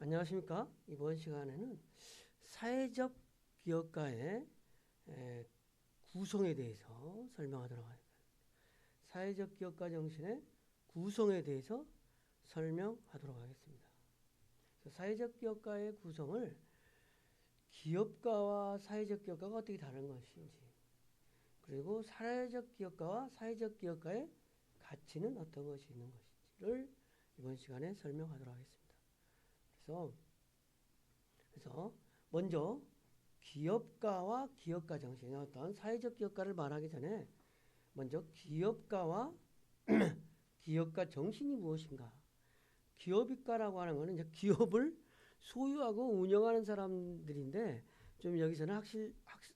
안녕하십니까? 이번 시간에는 사회적 기업가의 구성에 대해서 설명하도록 하겠습니다. 사회적 기업가 정신의 구성에 대해서 설명하도록 하겠습니다. 사회적 기업가의 구성을 기업가와 사회적 기업가가 어떻게 다른 것인지, 그리고 사회적 기업가와 사회적 기업가의 가치는 어떤 것이 있는 것인지를 이번 시간에 설명하도록 하겠습니다. 그래서 먼저 기업가와 기업가 정신, 어떤 사회적 기업가를 말하기 전에 먼저 기업가와 기업가 정신이 무엇인가? 기업가라고 하는 것은 이제 기업을 소유하고 운영하는 사람들인데, 좀 여기서는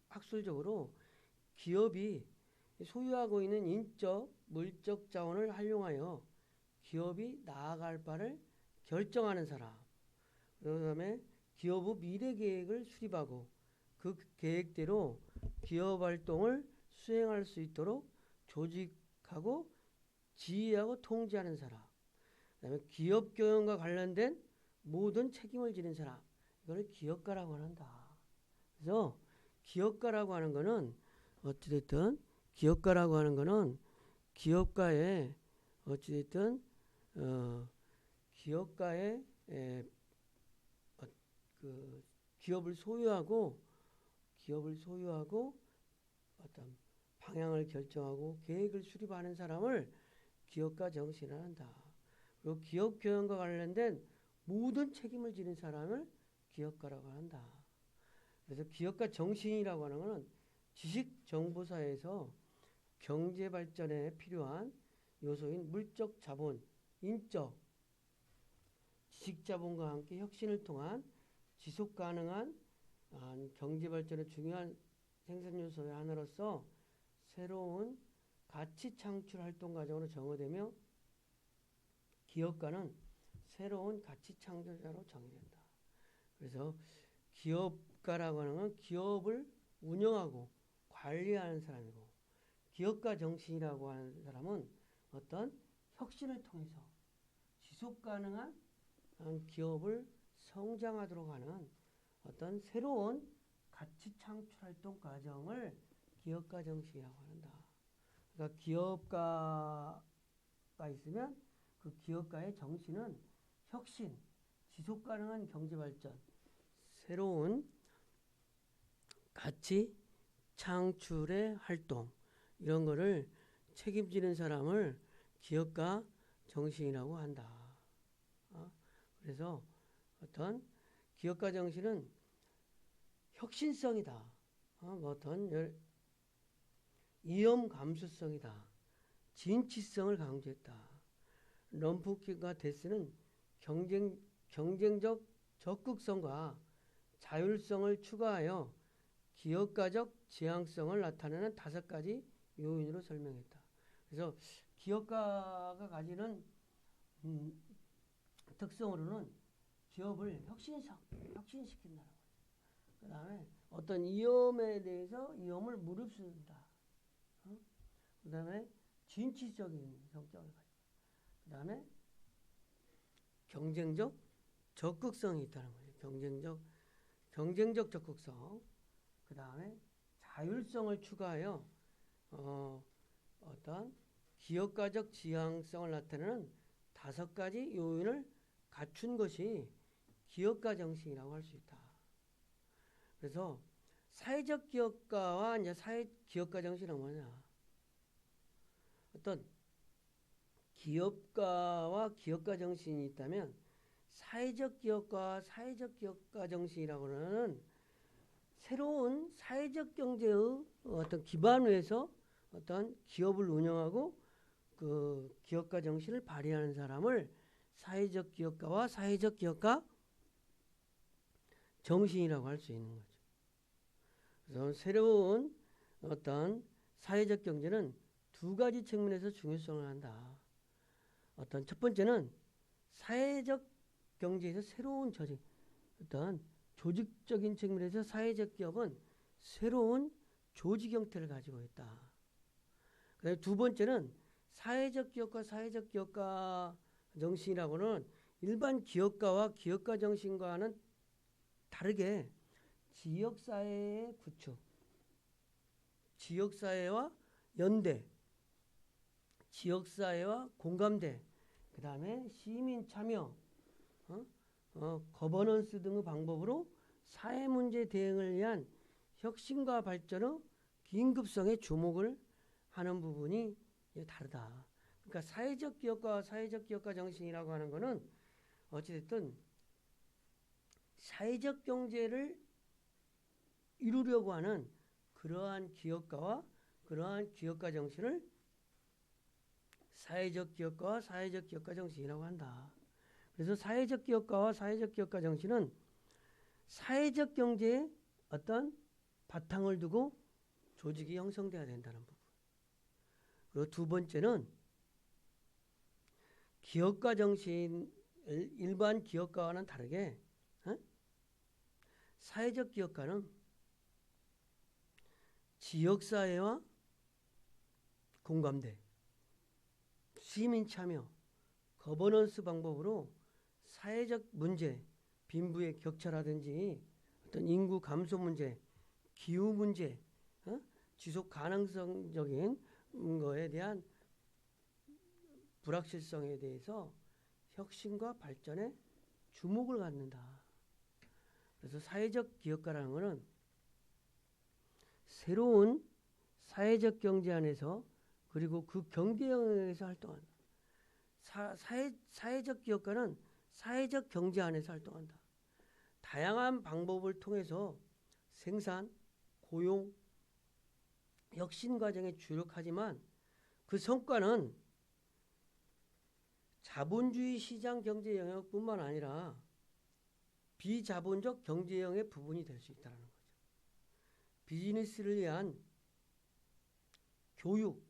학술적으로 기업이 소유하고 있는 인적, 물적 자원을 활용하여 기업이 나아갈 바를 결정하는 사람, 그다음에 기업의 미래 계획을 수립하고 그 계획대로 기업 활동을 수행할 수 있도록 조직하고 지휘하고 통제하는 사람, 그다음에 기업 경영과 관련된 모든 책임을 지는 사람, 이걸 기업가라고 한다. 그래서 기업가라고 하는 거는 어찌됐든 기업가라고 하는 거는 기업가의 어찌됐든 기업가의 그 기업을 소유하고 어떤 방향을 결정하고 계획을 수립하는 사람을 기업가 정신이라 한다. 그리고 기업 경영과 관련된 모든 책임을 지는 사람을 기업가라고 한다. 그래서 기업가 정신이라고 하는 것은 지식 정보 사회에서 경제 발전에 필요한 요소인 물적 자본, 인적 지식 자본과 함께 혁신을 통한 지속 가능한 경제 발전의 중요한 생산 요소의 하나로서 새로운 가치 창출 활동 과정으로 정의되며, 기업가는 새로운 가치 창조자로 정의된다. 그래서 기업가라고 하는 건 기업을 운영하고 관리하는 사람이고, 기업가 정신이라고 하는 사람은 어떤 혁신을 통해서 지속 가능한 기업을 성장하도록 하는 어떤 새로운 가치 창출 활동 과정을 기업가 정신이라고 한다. 그러니까 기업가가 있으면 그 기업가의 정신은 혁신, 지속 가능한 경제 발전, 새로운 가치 창출의 활동, 이런 거를 책임지는 사람을 기업가 정신이라고 한다. 그래서 어떤 기업가 정신은 혁신성이다. 어떤 위험 감수성이다. 진취성을 강조했다. 럼프키가 데스는 경쟁적 적극성과 자율성을 추가하여 기업가적 지향성을 나타내는 5가지 요인으로 설명했다. 그래서 기업가가 가지는 특성으로는 기업을 혁신시킨다는 거죠. 그 다음에 어떤 위험에 대해서 위험을 무릅쓴다. 그 다음에 진취적인 성격을 가지고, 그 다음에 경쟁적 적극성이 있다는 거예요. 경쟁적 적극성. 그 다음에 자율성을 추가하여 어떤 기업가적 지향성을 나타내는 5가지 요인을 갖춘 것이 기업가 정신이라고 할 수 있다. 그래서 사회적 기업가와 이제 기업가 정신은 뭐냐? 어떤 기업가와 기업가 정신이 있다면 사회적 기업가와 사회적 기업가 정신이라고 하는 새로운 사회적 경제의 어떤 기반 위에서 어떤 기업을 운영하고 그 기업가 정신을 발휘하는 사람을 사회적 기업가와 사회적 기업가 정신이라고 할 수 있는 거죠. 그래서 새로운 어떤 사회적 경제는 2가지 측면에서 중요성을 한다. 어떤 첫 번째는 사회적 경제에서 새로운 어떤 조직적인 측면에서 사회적 기업은 새로운 조직 형태를 가지고 있다. 그다음에 2번째는 사회적 기업과 사회적 기업가 정신이라고는 일반 기업가와 기업가 정신과는 다르게 지역사회의 구축, 지역사회와 연대, 지역사회와 공감대, 그 다음에 시민 참여, 거버넌스 등의 방법으로 사회문제 대응을 위한 혁신과 발전의 긴급성에 주목을 하는 부분이 다르다. 그러니까 사회적 기업과 사회적 기업가 정신이라고 하는 것은 어찌됐든 사회적 경제를 이루려고 하는 그러한 기업가와 그러한 기업가 정신을 사회적 기업가와 사회적 기업가 정신이라고 한다. 그래서 사회적 기업가와 사회적 기업가 정신은 사회적 경제에 어떤 바탕을 두고 조직이 형성돼야 된다는 부분. 그리고 두 번째는 기업가 정신, 일반 기업가와는 다르게 사회적 기업가는 지역사회와 공감대, 시민 참여, 거버넌스 방법으로 사회적 문제, 빈부의 격차라든지 어떤 인구 감소 문제, 기후 문제, 지속 가능성적인 거에 대한 불확실성에 대해서 혁신과 발전에 주목을 갖는다. 그래서 사회적 기업가라는 것은 새로운 사회적 경제 안에서 그리고 그 경계 영역에서 활동한다. 사회적 기업가는 사회적 경제 안에서 활동한다. 다양한 방법을 통해서 생산, 고용, 혁신 과정에 주력하지만 그 성과는 자본주의 시장 경제 영역뿐만 아니라 비자본적 경제 영역의 부분이 될 수 있다는 거죠. 비즈니스를 위한 교육,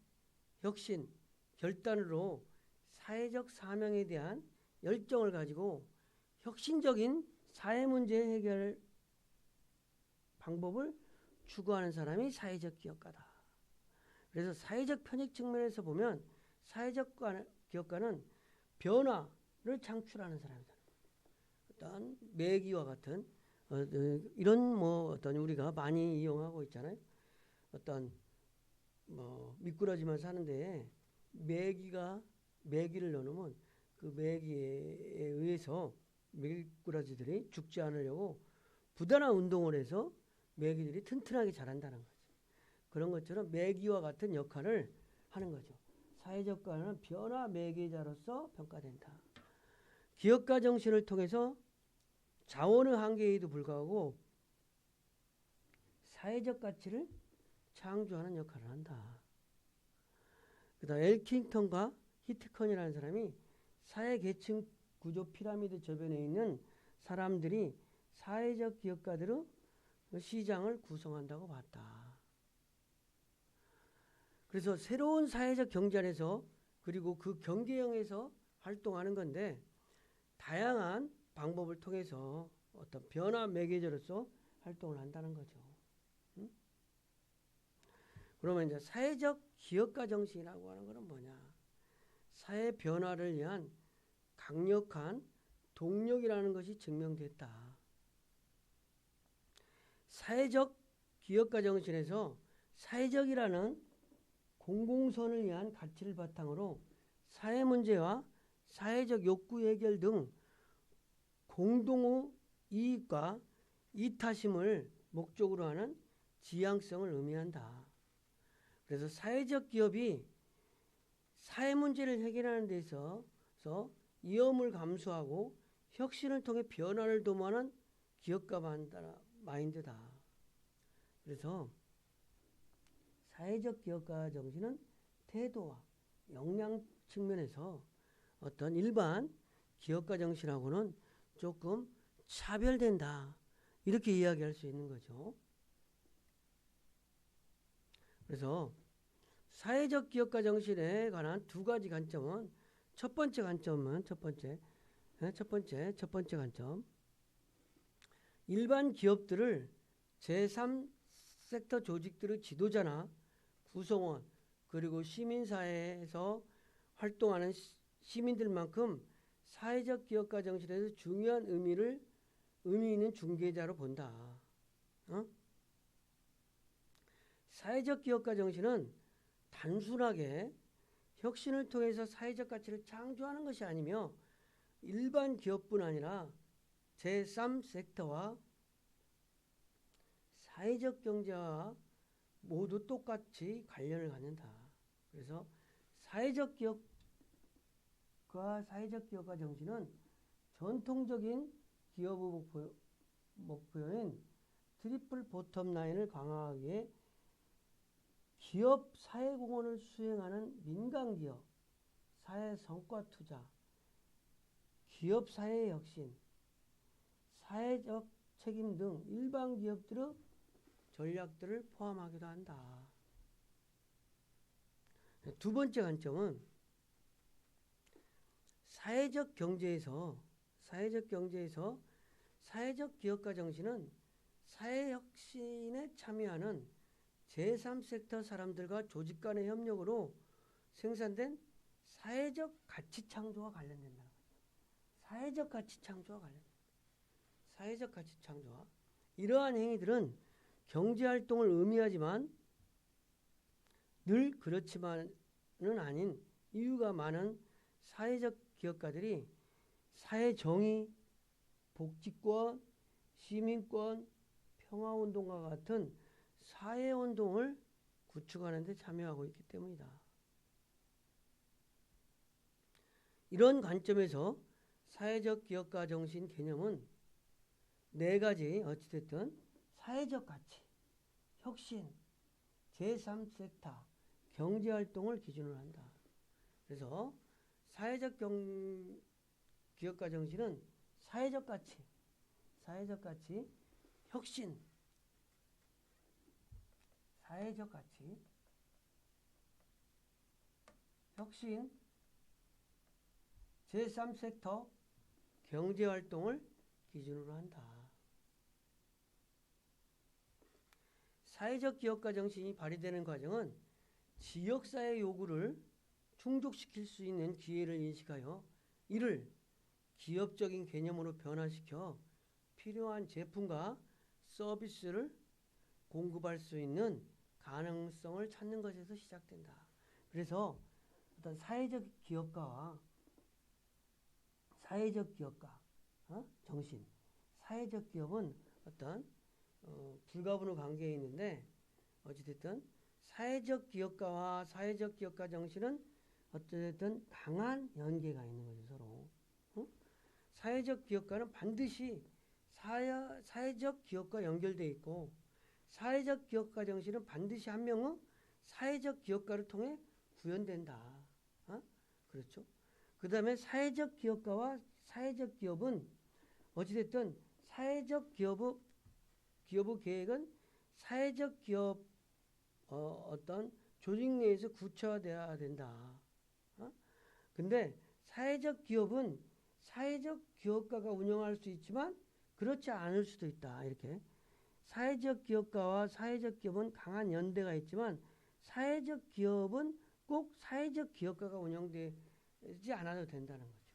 혁신, 결단으로 사회적 사명에 대한 열정을 가지고 혁신적인 사회 문제 해결 방법을 추구하는 사람이 사회적 기업가다. 그래서 사회적 편익 측면에서 보면 사회적 기업가는 변화를 창출하는 사람이다. 어떤 매기와 같은 이런 어떤 우리가 많이 이용하고 있잖아요. 어떤 미꾸라지만 사는데 매기를 넣으면 그 매기에 의해서 미꾸라지들이 죽지 않으려고 부단한 운동을 해서 매기들이 튼튼하게 자란다는 거죠. 그런 것처럼 매기와 같은 역할을 하는 거죠. 사회적 가는 변화 매개자로서 평가된다. 기업가 정신을 통해서 자원의 한계에도 불구하고 사회적 가치를 창조하는 역할을 한다. 그 다음 엘킹턴과 히트컨이라는 사람이 사회 계층 구조 피라미드 저변에 있는 사람들이 사회적 기업가들의 시장을 구성한다고 봤다. 그래서 새로운 사회적 경제 안에서 그리고 그 경계형에서 활동하는 건데 다양한 방법을 통해서 어떤 변화 매개자로서 활동을 한다는 거죠. 그러면 이제 사회적 기업가 정신이라고 하는 것은 뭐냐? 사회 변화를 위한 강력한 동력이라는 것이 증명됐다. 사회적 기업가 정신에서 사회적이라는 공공선을 위한 가치를 바탕으로 사회 문제와 사회적 욕구 해결 등 공동의 이익과 이타심을 목적으로 하는 지향성을 의미한다. 그래서 사회적 기업이 사회 문제를 해결하는 데 있어서 위험을 감수하고 혁신을 통해 변화를 도모하는 기업가 마인드다. 그래서 사회적 기업가 정신은 태도와 역량 측면에서 어떤 일반 기업가 정신하고는 조금 차별된다. 이렇게 이야기할 수 있는 거죠. 그래서 사회적 기업가 정신에 관한 두 가지 관점은 첫 번째 관점 일반 기업들을 제3섹터 조직들의 지도자나 구성원 그리고 시민사회에서 활동하는 시민들만큼 사회적 기업가 정신에서 중요한 의미 있는 중개자로 본다. 사회적 기업가 정신은 단순하게 혁신을 통해서 사회적 가치를 창조하는 것이 아니며 일반 기업뿐 아니라 제3섹터와 사회적 경제와 모두 똑같이 관련을 갖는다. 그래서 사회적 기업과 사회적 기업가 정신은 전통적인 기업의 목표인 트리플 보텀 라인을 강화하기 위해 기업 사회공헌을 수행하는 민간기업, 사회 성과 투자, 기업 사회 혁신, 사회적 책임 등 일반 기업들의 전략들을 포함하기도 한다. 두 번째 관점은 사회적 경제에서 사회적 기업가 정신은 사회 혁신에 참여하는 제3섹터 사람들과 조직 간의 협력으로 생산된 사회적 가치 창조와 관련된다. 사회적 가치 창조와 이러한 행위들은 경제활동을 의미하지만 늘 그렇지만은 아닌 이유가 많은 사회적 기업가들이 사회정의, 복지권, 시민권, 평화운동과 같은 사회운동을 구축하는 데 참여하고 있기 때문이다. 이런 관점에서 사회적 기업가 정신 개념은 네 가지 어찌됐든 사회적 가치, 혁신, 제3섹터, 경제활동을 기준으로 한다. 그래서 사회적 기업가 정신은 사회적 가치, 혁신, 사회적 가치, 혁신, 제3섹터, 경제활동을 기준으로 한다. 사회적 기업가 정신이 발휘되는 과정은 지역사회 요구를 충족시킬 수 있는 기회를 인식하여 이를 기업적인 개념으로 변화시켜 필요한 제품과 서비스를 공급할 수 있는 가능성을 찾는 것에서 시작된다. 그래서 어떤 사회적 기업가와 사회적 기업가 정신, 사회적 기업은 어떤 불가분의 관계에 있는데 어찌됐든 사회적 기업가와 사회적 기업가 정신은 어찌됐든 강한 연계가 있는 거죠, 서로. 사회적 기업가는 반드시 사회적 기업과 연결되어 있고 사회적 기업가 정신은 반드시 한 명의 사회적 기업가를 통해 구현된다. 그렇죠? 그 다음에 사회적 기업가와 사회적 기업은 어찌됐든 사회적 기업의 계획은 사회적 기업 어떤 조직 내에서 구체화되어야 된다. 근데 사회적 기업은 사회적 기업가가 운영할 수 있지만 그렇지 않을 수도 있다. 이렇게 사회적 기업가와 사회적 기업은 강한 연대가 있지만 사회적 기업은 꼭 사회적 기업가가 운영되지 않아도 된다는 거죠.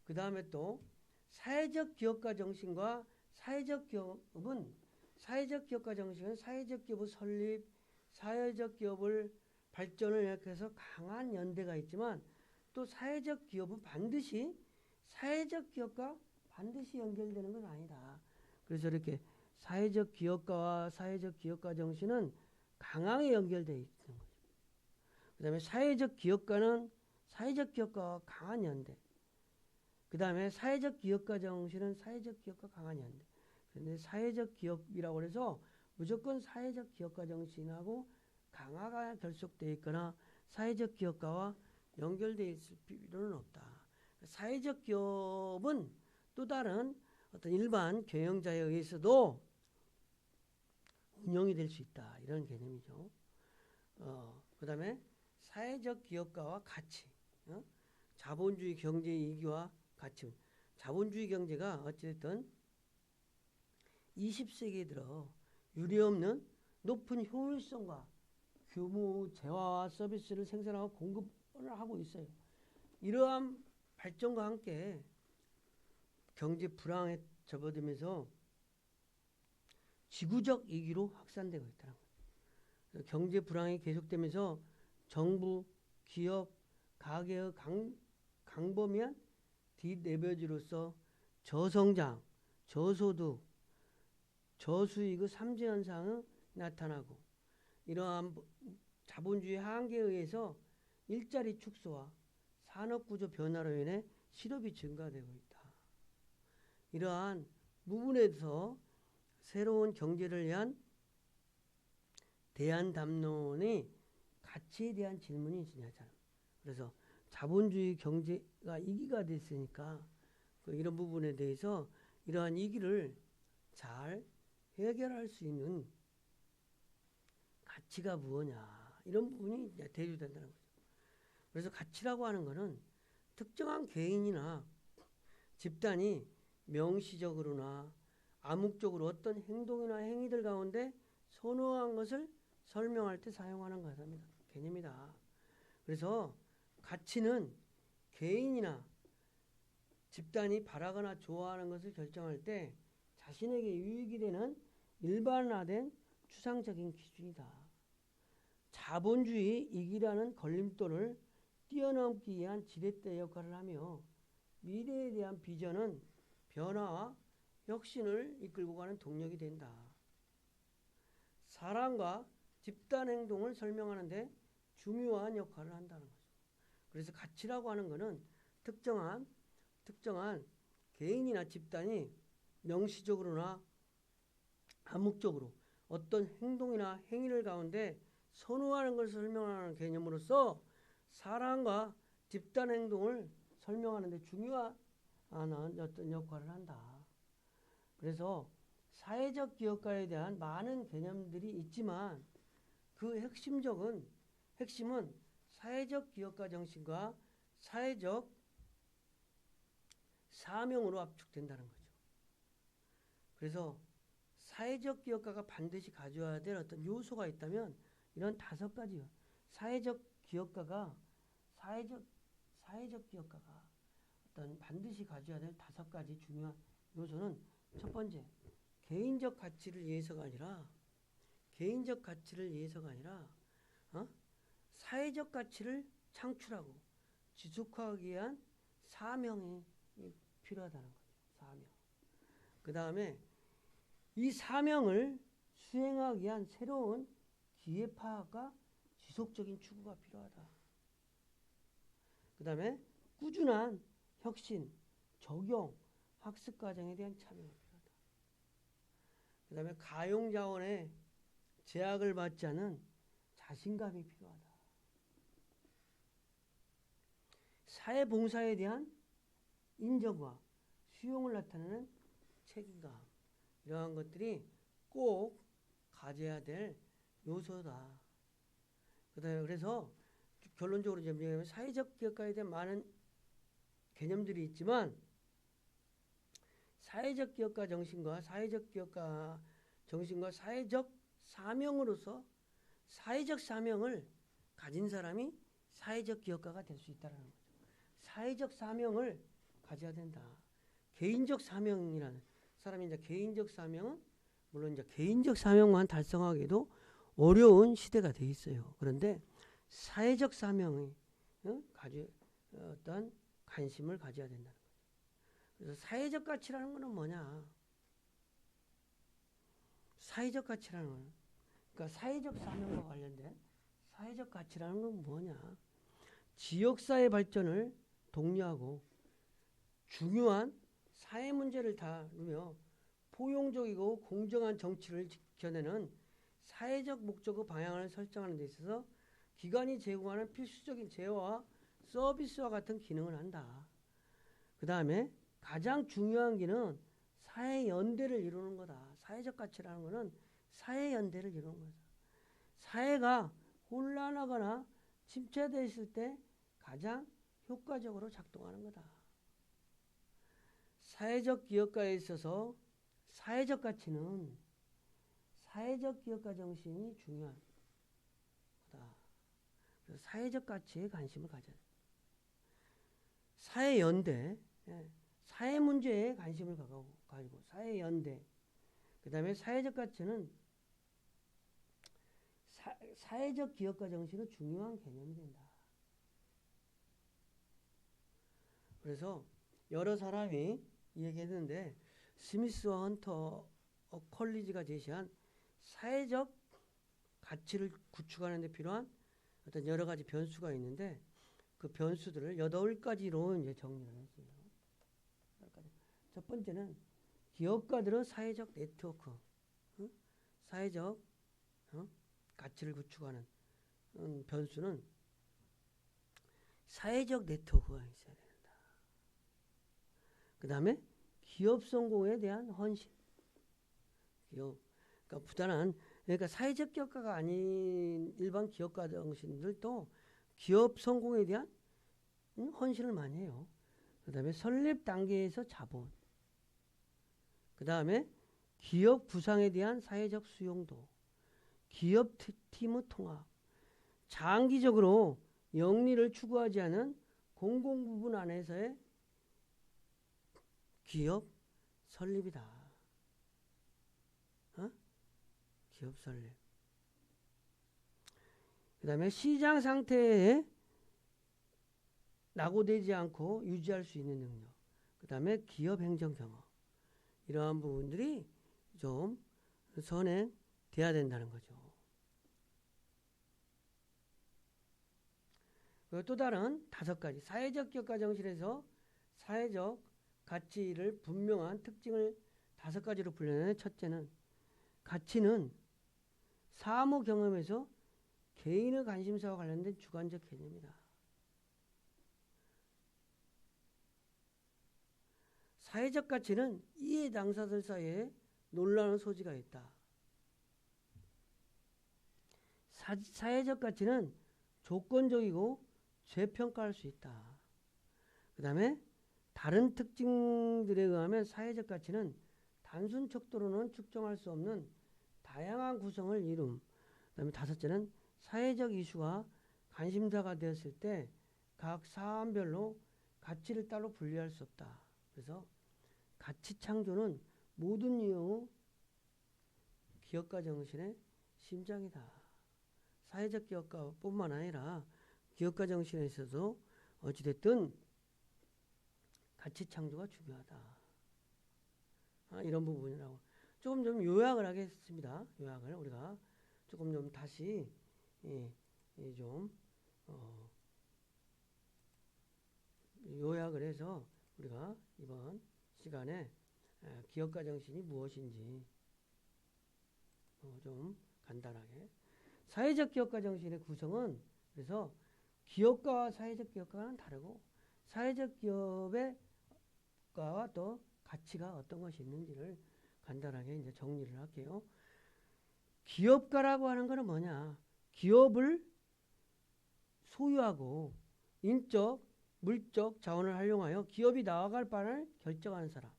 그 다음에 또 사회적 기업가 정신과 사회적 기업은 사회적 기업가 정신은 사회적 기업의 설립, 사회적 기업을 발전을 일으켜서 강한 연대가 있지만 또 사회적 기업은 반드시 사회적 기업과 반드시 연결되는 건 아니다. 그래서 이렇게 사회적 기업가와 사회적 기업가 정신은 강하게 연결되어 있는 거죠. 그 다음에 사회적 기업가는 사회적 기업가와 강한 연대. 그 다음에 사회적 기업가 정신은 사회적 기업과 강한 연대. 그런데 사회적 기업이라고 해서 무조건 사회적 기업가 정신하고 강화가 결속되어 있거나 사회적 기업가와 연결되어 있을 필요는 없다. 사회적 기업은 또 다른 어떤 일반 경영자에 의해서도 운영이 될 수 있다. 이런 개념이죠. 그 다음에 사회적 기업가와 가치. 자본주의 경제의 이기와 가치. 자본주의 경제가 어쨌든 20세기에 들어 유례없는 높은 효율성과 규모, 재화와 서비스를 생산하고 공급을 하고 있어요. 이러한 발전과 함께 경제 불황에 접어들면서 지구적 위기로 확산되고 있다는 거예요. 경제 불황이 계속되면서 정부, 기업, 가계의 강범위한 뒷레버리지로서 저성장, 저소득, 저수익의 삼재 현상이 나타나고 이러한 자본주의 한계에 의해서 일자리 축소와 산업구조 변화로 인해 실업이 증가되고 있다. 이러한 부분에서 새로운 경제를 위한 대안 담론의 가치에 대한 질문이 중요하잖아. 그래서 자본주의 경제가 이기가 됐으니까 이런 부분에 대해서 이러한 위기를 잘 해결할 수 있는 가치가 무엇냐 이런 부분이 대두된다는 거죠. 그래서 가치라고 하는 것은 특정한 개인이나 집단이 명시적으로나 암묵적으로 어떤 행동이나 행위들 가운데 선호한 것을 설명할 때 사용하는 것입니다. 개념이다. 그래서 가치는 개인이나 집단이 바라거나 좋아하는 것을 결정할 때 자신에게 유익이 되는 일반화된 추상적인 기준이다. 자본주의 이기라는 걸림돌을 뛰어넘기 위한 지렛대 역할을 하며 미래에 대한 비전은 변화와 혁신을 이끌고 가는 동력이 된다. 사람과 집단 행동을 설명하는 데 중요한 역할을 한다는 거죠. 그래서 가치라고 하는 것은 특정한 개인이나 집단이 명시적으로나 암묵적으로 어떤 행동이나 행위를 가운데 선호하는 것을 설명하는 개념으로서 사람과 집단 행동을 설명하는 데 중요한 어떤 역할을 한다. 그래서 사회적 기업가에 대한 많은 개념들이 있지만 그 핵심은 사회적 기업가 정신과 사회적 사명으로 압축된다는 거죠. 그래서 사회적 기업가가 반드시 가져야 될 어떤 요소가 있다면 이런 5가지요. 사회적 기업가가 어떤 반드시 가져야 될 5가지 중요한 요소는 첫 번째, 개인적 가치를 위해서가 아니라 사회적 가치를 창출하고 지속하기 위한 사명이 필요하다는 거죠. 사명. 그 다음에 이 사명을 수행하기 위한 새로운 기회 파악과 지속적인 추구가 필요하다. 그 다음에 꾸준한 혁신, 적용, 학습 과정에 대한 참여가 필요하다. 그 다음에 가용자원의 제약을 받지 않은 자신감이 필요하다. 사회봉사에 대한 인정과 수용을 나타내는 책임감, 이러한 것들이 꼭 가져야 될 요소다. 그다음에 그래서 결론적으로 정리하면 사회적 기업가에 대한 많은 개념들이 있지만 사회적 기업가 정신과 사회적 사명으로서 사회적 사명을 가진 사람이 사회적 기업가가 될 수 있다는 거죠. 사회적 사명을 가져야 된다. 개인적 사명이라는 사람이 이제 개인적 사명은 물론 이제 개인적 사명만 달성하기도 어려운 시대가 돼 있어요. 그런데 사회적 사명이 어떤 관심을 가져야 된다는 거죠. 그래서 사회적 가치라는 것은 뭐냐? 사회적 가치라는 것은 그러니까 사회적 사명과 관련된 사회적 가치라는 건 뭐냐? 지역사회 발전을 독려하고 중요한 사회 문제를 다루며 포용적이고 공정한 정치를 지켜내는 사회적 목적의 방향을 설정하는 데 있어서 기관이 제공하는 필수적인 제어와 서비스와 같은 기능을 한다. 그 다음에 가장 중요한 기능은 사회연대를 이루는 거다. 사회적 가치라는 것은 사회연대를 이루는 거다. 사회가 혼란하거나 침체되어 있을 때 가장 효과적으로 작동하는 거다. 사회적 기업가에 있어서 사회적 가치는 사회적 기업가 정신이 중요한 거다. 그래서 사회적 가치에 관심을 가져야 돼. 사회연대, 사회 문제에 관심을 가지고 사회연대. 그 다음에 사회적 가치는 사회적 기업가 정신은 중요한 개념이 된다. 그래서 여러 사람이 얘기했는데 스미스와 헌터 컬리지가 제시한 사회적 가치를 구축하는 데 필요한 어떤 여러 가지 변수가 있는데 그 변수들을 8가지로 이제 정리를 했어요. 첫 번째는 기업가들의 사회적 네트워크, 사회적 가치를 구축하는 변수는 사회적 네트워크가 있어야 된다. 그 다음에 기업 성공에 대한 헌신. 그러니까 부단한 그러니까 사회적 기업가가 아닌 일반 기업가 정신들도 기업 성공에 대한 헌신을 많이 해요. 그 다음에 설립 단계에서 자본. 그 다음에 기업 구상에 대한 사회적 수용도. 기업 팀의 통합. 장기적으로 영리를 추구하지 않은 공공부문 안에서의 기업 설립이다. 기업 설립. 그 다음에 시장 상태에 낙오되지 않고 유지할 수 있는 능력. 그 다음에 기업 행정 경험. 이러한 부분들이 좀 선행돼야 된다는 거죠. 또 다른 5가지. 사회적 기업가 정신에서 사회적 가치를 분명한 특징을 5가지로 분류하는 첫째는 가치는 사무 경험에서 개인의 관심사와 관련된 주관적 개념이다. 사회적 가치는 이해 당사자들 사이에 논란의 소지가 있다. 사회적 가치는 조건적이고 재평가할 수 있다. 그 다음에 다른 특징들에 의하면 사회적 가치는 단순 척도로는 측정할 수 없는 다양한 구성을 이룸. 그 다음에 5째는 사회적 이슈가 관심사가 되었을 때 각 사안별로 가치를 따로 분리할 수 없다. 그래서 가치 창조는 모든 이유 기업가 정신의 심장이다. 사회적 기업가뿐만 아니라 기업가 정신에 있어서 어찌됐든 가치 창조가 중요하다. 이런 부분이라고. 조금 좀 요약을 하겠습니다. 요약을 우리가 조금 좀 다시 좀 요약을 해서 우리가 이번 시간에 기업가 정신이 무엇인지 좀 간단하게. 사회적 기업가 정신의 구성은 그래서 기업가와 사회적 기업가는 다르고 사회적 기업의 가와 또 가치가 어떤 것이 있는지를 간단하게 이제 정리를 할게요. 기업가라고 하는 것은 뭐냐? 기업을 소유하고 인적, 물적 자원을 활용하여 기업이 나아갈 바를 결정하는 사람.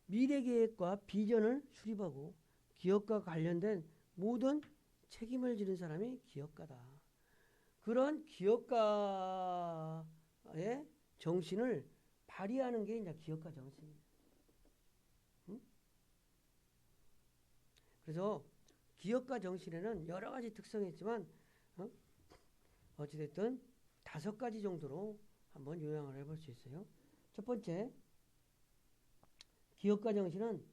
미래 계획과 비전을 수립하고 기업과 관련된 모든 책임을 지는 사람이 기업가다. 그런 기업가의 정신을 발휘하는 게 이제 기업가 정신입니다. 그래서 기업가 정신에는 여러 가지 특성이 있지만 어찌됐든 5가지 정도로 한번 요약을 해볼 수 있어요. 첫 번째, 기업가 정신은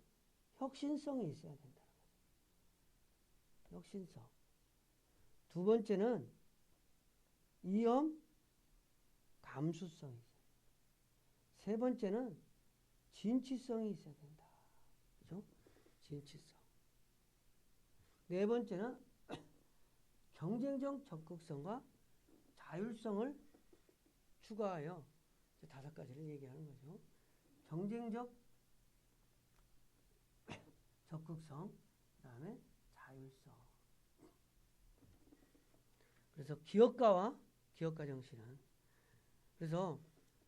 혁신성이 있어야 된다. 혁신성. 두 번째는 위험 감수성이 있어요. 세 번째는 진취성이 있어야 된다. 그죠? 진취성. 네 번째는 경쟁적 적극성과 자율성을 추가하여 5가지를 얘기하는 거죠. 경쟁적 적극성, 그 다음에 자율성. 그래서 기업가와 기업가 정신은 그래서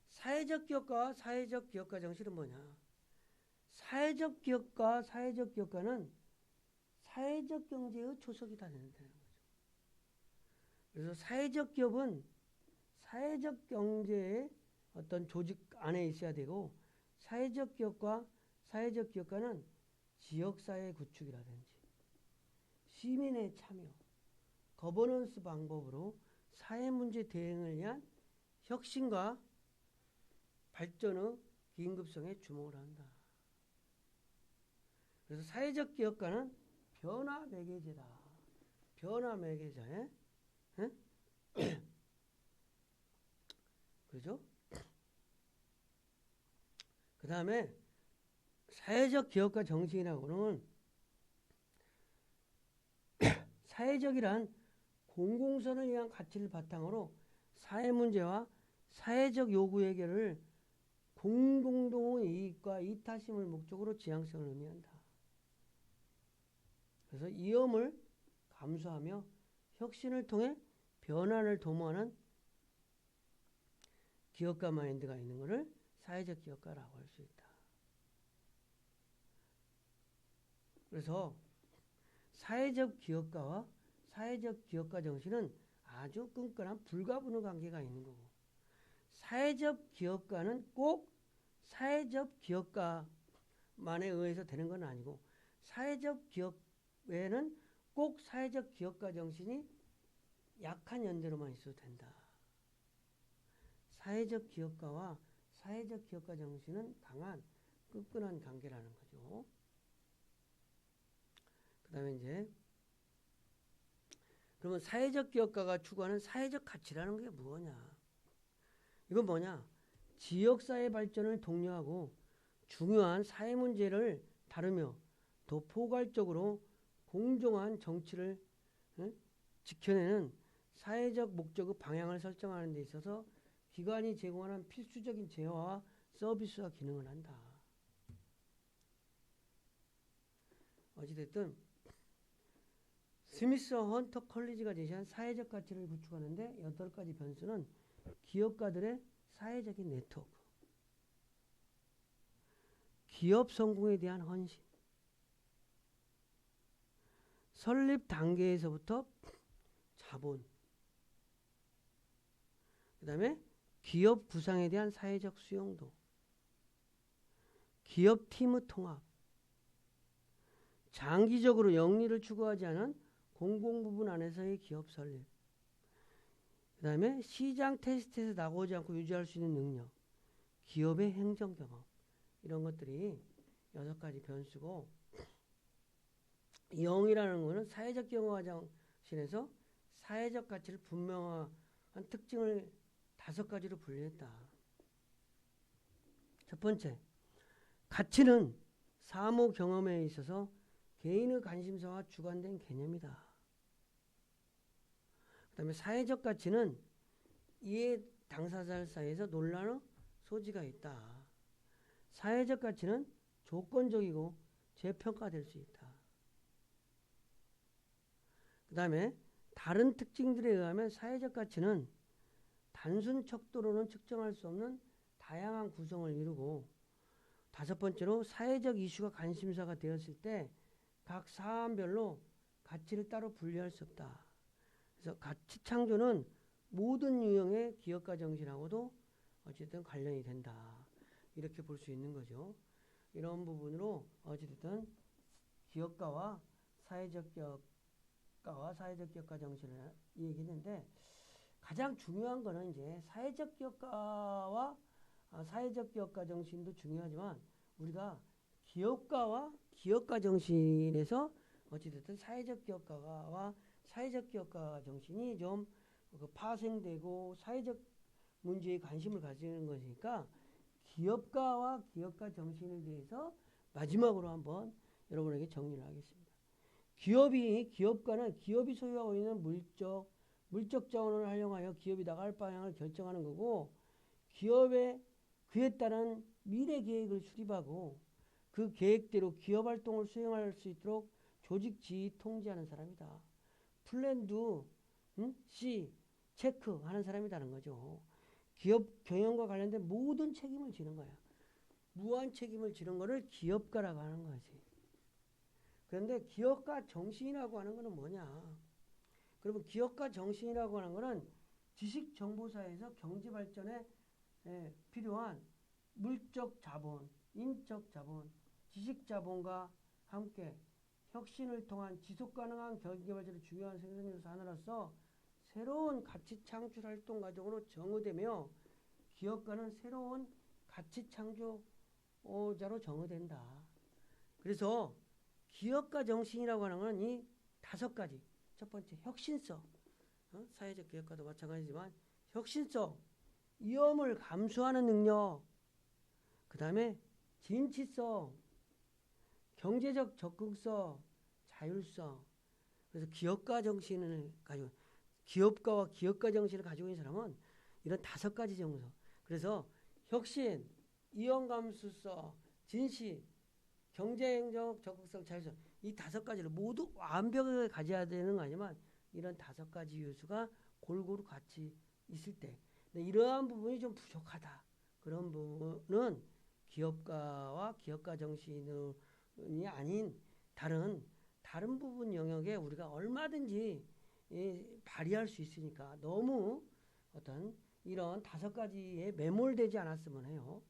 사회적 기업가와 사회적 기업가 정신은 뭐냐? 사회적 기업가와 사회적 기업가는 사회적 경제의 초석이다 되는 거죠. 그래서 사회적 기업은 사회적 경제의 어떤 조직 안에 있어야 되고, 사회적 기업가는 지역사회 구축이라든지 시민의 참여, 거버넌스 방법으로 사회문제 대응을 위한 혁신과 발전의 긴급성에 주목을 한다. 그래서 사회적 기업가는 변화 매개제다. 변화 매개자에, 응? 그죠? 그 다음에 사회적 기업가 정신이라고는 사회적이란 공공선을 위한 가치를 바탕으로 사회 문제와 사회적 요구 해결을 공동의 이익과 이타심을 목적으로 지향성을 의미한다. 그래서 위험을 감수하며 혁신을 통해 변화를 도모하는 기업가 마인드가 있는 것을 사회적 기업가라고 할 수 있다. 그래서 사회적 기업가와 사회적 기업가 정신은 아주 끈끈한 불가분의 관계가 있는 거고, 사회적 기업가는 꼭 사회적 기업가만에 의해서 되는 건 아니고, 사회적 기업에는 꼭 사회적 기업가 정신이 약한 연대로만 있어도 된다. 사회적 기업가와 사회적 기업가 정신은 강한 끈끈한 관계라는 거죠. 그 다음에 이제 그러면 사회적 기업가가 추구하는 사회적 가치라는 게 뭐냐? 이건 뭐냐? 지역사회 발전을 독려하고 중요한 사회 문제를 다루며 더 포괄적으로 공정한 정치를 지켜내는 사회적 목적의 방향을 설정하는 데 있어서 기관이 제공하는 필수적인 재화와 서비스와 기능을 한다. 어찌됐든 스미스 헌터 컬리지가 제시한 사회적 가치를 구축하는데 8가지 변수는 기업가들의 사회적인 네트워크, 기업 성공에 대한 헌신, 설립 단계에서부터 자본, 그 다음에 기업 구상에 대한 사회적 수용도, 기업 팀의 통합, 장기적으로 영리를 추구하지 않은 공공부문 안에서의 기업 설립, 그 다음에 시장 테스트에서 나오지 않고 유지할 수 있는 능력, 기업의 행정 경험, 이런 것들이 6가지 변수고, 영이라는 것은 사회적 경험 정신에서 사회적 가치를 분명한 특징을 5가지로 분류했다. 첫 번째, 가치는 사모 경험에 있어서 개인의 관심사와 주관된 개념이다. 그 다음에 사회적 가치는 이해 당사자 사이에서 논란의 소지가 있다. 사회적 가치는 조건적이고 재평가될 수 있다. 그 다음에 다른 특징들에 의하면 사회적 가치는 단순 척도로는 측정할 수 없는 다양한 구성을 이루고, 5번째로 사회적 이슈가 관심사가 되었을 때 각 사안별로 가치를 따로 분리할 수 없다. 그래서 가치 창조는 모든 유형의 기업가 정신하고도 어쨌든 관련이 된다. 이렇게 볼 수 있는 거죠. 이런 부분으로 어쨌든 기업가와 사회적 기업가 정신을 얘기했는데, 가장 중요한 거는 이제 사회적 기업가와 사회적 기업가 정신도 중요하지만, 우리가 기업가와 기업가 정신에서 어찌됐든 사회적 기업가와 사회적 기업가 정신이 좀 파생되고 사회적 문제에 관심을 가지는 것이니까, 기업가와 기업가 정신에 대해서 마지막으로 한번 여러분에게 정리를 하겠습니다. 기업가는 기업이 소유하고 있는 물적 자원을 활용하여 기업이 나갈 방향을 결정하는 거고, 그에 따른 미래 계획을 수립하고 그 계획대로 기업 활동을 수행할 수 있도록 조직 지휘 통제하는 사람이다. 플랜도 C 체크하는 사람이라는 거죠. 기업 경영과 관련된 모든 책임을 지는 거야. 무한 책임을 지는 거를 기업가라고 하는 거지. 그런데 기업가 정신이라고 하는 거는 뭐냐? 그러면 기업가 정신이라고 하는 거는 지식 정보사회에서 경제 발전에 필요한 물적 자본, 인적 자본, 지식 자본과 함께 혁신을 통한 지속 가능한 경제발전의 중요한 생산 요소 하나로서 새로운 가치 창출 활동 과정으로 정의되며 기업가는 새로운 가치 창조자로 정의된다. 그래서 기업가 정신이라고 하는 건 이 5가지. 첫 번째, 혁신성. 사회적 기업가도 마찬가지지만 혁신성, 위험을 감수하는 능력, 그 다음에 진취성, 경제적 접근성, 자율성. 그래서 기업가 정신을 가지고, 기업가와 기업가 정신을 가지고 있는 사람은 이런 5가지 정도. 그래서 혁신, 위험 감수성, 진시, 경제적 적극성, 자율성, 이 5가지를 모두 완벽하게 가져야 되는 거 아니지만 이런 5가지 요소가 골고루 같이 있을 때, 근데 이러한 부분이 좀 부족하다. 그런 부분은 기업가와 기업가 정신이 아닌 다른 부분 영역에 우리가 얼마든지 발휘할 수 있으니까 너무 어떤 이런 5가지에 매몰되지 않았으면 해요.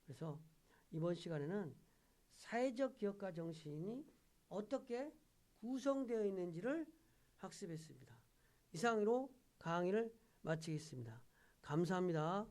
그래서 이번 시간에는 사회적 기업가 정신이 어떻게 구성되어 있는지를 학습했습니다. 이상으로 강의를 마치겠습니다. 감사합니다.